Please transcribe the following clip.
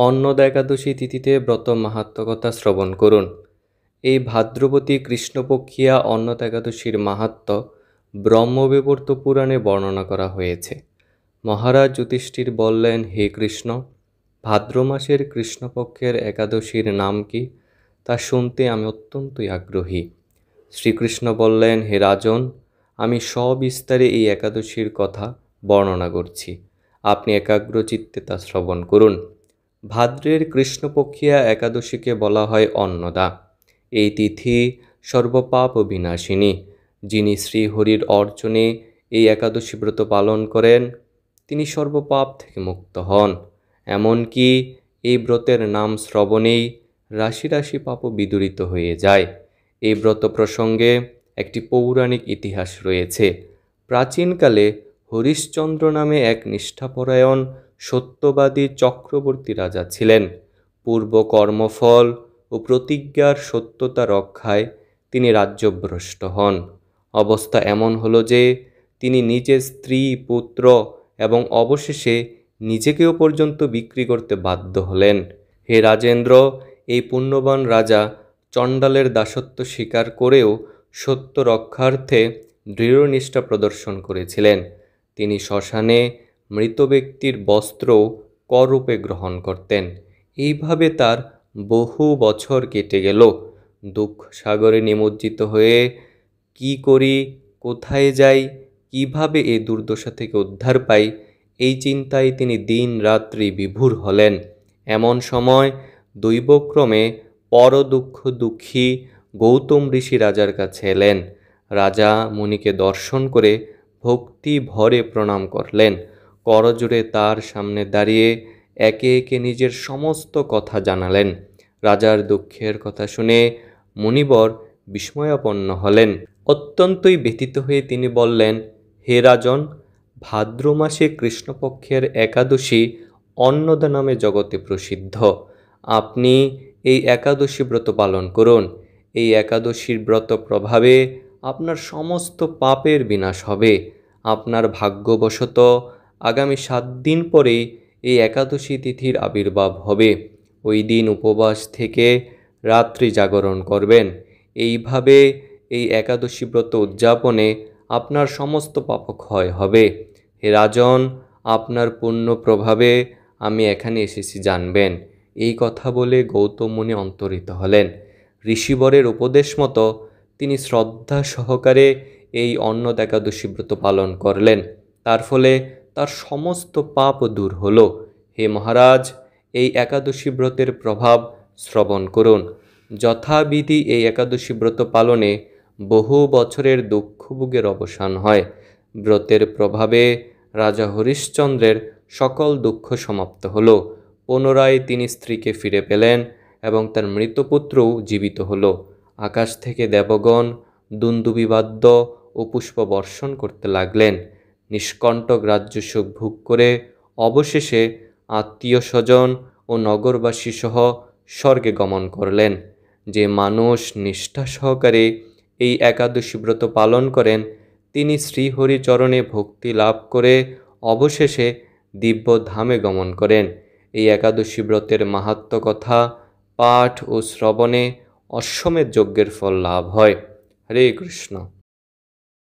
অন্নদা একাদশী তিথিতে ব্রত মাহাত্ম্য কথা শ্রবণ করুন। এই ভাদ্রবতী কৃষ্ণপক্ষিয়া অন্নদা একাদশীর মাহাত্ম্য ব্রহ্মবিবর্ত পুরাণে বর্ণনা করা হয়েছে। মহারাজ যুধিষ্ঠির বললেন, হে কৃষ্ণ, ভাদ্র মাসের কৃষ্ণপক্ষের একাদশীর নাম কি, তা শুনতে আমি অত্যন্তই আগ্রহী। শ্রীকৃষ্ণ বললেন, হে রাজন, আমি সবিস্তারে এই একাদশীর কথা বর্ণনা করছি, আপনি একাগ্রচিত্তে তা শ্রবণ করুন। ভাদ্রের কৃষ্ণপক্ষিয়া একাদশীকে বলা হয় অন্নদা। এই তিথি সর্বপাপ বিনাশিনী। যিনি শ্রীহরির অর্চনে এই একাদশী ব্রত পালন করেন, তিনি সর্বপাপ থেকে মুক্ত হন। এমনকি এই ব্রতের নাম শ্রবণেই রাশি রাশি পাপ বিদূরিত হয়ে যায়। এই ব্রত প্রসঙ্গে একটি পৌরাণিক ইতিহাস রয়েছে। প্রাচীনকালে হরিশ্চন্দ্র নামে এক নিষ্ঠাপরায়ণ সত্যবাদী চক্রবর্তী রাজা ছিলেন। পূর্ব কর্মফল ও প্রতিজ্ঞার সত্যতা রক্ষায় তিনি রাজ্যভ্রষ্ট হন। অবস্থা এমন হলো যে তিনি নিজের স্ত্রী, পুত্র এবং অবশেষে নিজেকেও পর্যন্ত বিক্রি করতে বাধ্য হলেন। হে রাজেন্দ্র, এই পুণ্যবান রাজা চণ্ডালের দাসত্ব স্বীকার করেও সত্য রক্ষার্থে দৃঢ় নিষ্ঠা প্রদর্শন করেছিলেন। তিনি শ্মশানে মৃত ব্যক্তির বস্ত্র কররূপে গ্রহণ করতেন। এইভাবে তার বহু বছর কেটে গেল। দুঃখ সাগরে নিমজ্জিত হয়ে কি করি, কোথায় যাই, কিভাবে এই দুর্দশা থেকে উদ্ধার পাই, এই চিন্তায় তিনি দিন রাত্রি বিভোর হলেন। এমন সময় দৈবক্রমে পরদুঃখ দুঃখী গৌতম ঋষি রাজার কাছে এলেন। রাজা মুনিকে দর্শন করে ভক্তি ভরে প্রণাম করলেন। করজোড়ে তার সামনে দাঁড়িয়ে একে একে নিজের সমস্ত কথা জানালেন। রাজার দুঃখের কথা শুনে মুনিবর বিস্ময়াপন্ন হলেন। অত্যন্তই ব্যথিত হয়ে তিনি বললেন, হে রাজন, ভাদ্র মাসে কৃষ্ণপক্ষের একাদশী অন্নদা নামে জগতে প্রসিদ্ধ। আপনি এই একাদশী ব্রত পালন করুন। এই একাদশীর ব্রত প্রভাবে আপনার সমস্ত পাপের বিনাশ হবে। আপনার ভাগ্যবশত আগামী 7 দিন পরে এই একাদশী তিথির আবির্ভাব হবে। ওই দিন উপবাস থেকে রাত্রি জাগরণ করবেন। এইভাবে এই একাদশী ব্রত উদযাপনে আপনার সমস্ত পাপ ক্ষয় হবে। হে রাজন, আপনার পুণ্য প্রভাবে আমি এখানে এসেছি জানবেন। এই কথা বলে গৌতম মুনি অন্তরিত হলেন। ঋষিবরের উপদেশ মতো তিনি শ্রদ্ধা সহকারে এই অন্নদা একাদশী ব্রত পালন করলেন। তার ফলে তার সমস্ত পাপ দূর হলো। হে মহারাজ, এই একাদশী ব্রতের প্রভাব শ্রবণ করুন। যথাবিধি এই একাদশী ব্রত পালনে বহু বছরের দুঃখভোগের অবসান হয়। ব্রতের প্রভাবে রাজা হরিশ্চন্দ্রের সকল দুঃখ সমাপ্ত হলো। পুনরায় তিনি স্ত্রীকে ফিরে পেলেন এবং তার মৃতপুত্রও জীবিত হলো। আকাশ থেকে দেবগণ দুন্দুবিবাদ্য ও পুষ্প বর্ষণ করতে লাগলেন। নিষ্কণ্টক রাজ্য সুখ ভোগ করে অবশেষে আত্মীয় স্বজন ও নগরবাসী সহ স্বর্গে গমন করলেন। যে মানুষ নিষ্ঠা সহকারে এই একাদশী ব্রত পালন করেন, তিনি শ্রীহরিচরণে ভক্তি লাভ করে অবশেষে দিব্য ধামে গমন করেন। এই একাদশী ব্রতের মাহাত্ম্য কথা পাঠ ও শ্রবণে অশ্বমেধ যজ্ঞের ফল লাভ হয়। হরে কৃষ্ণ।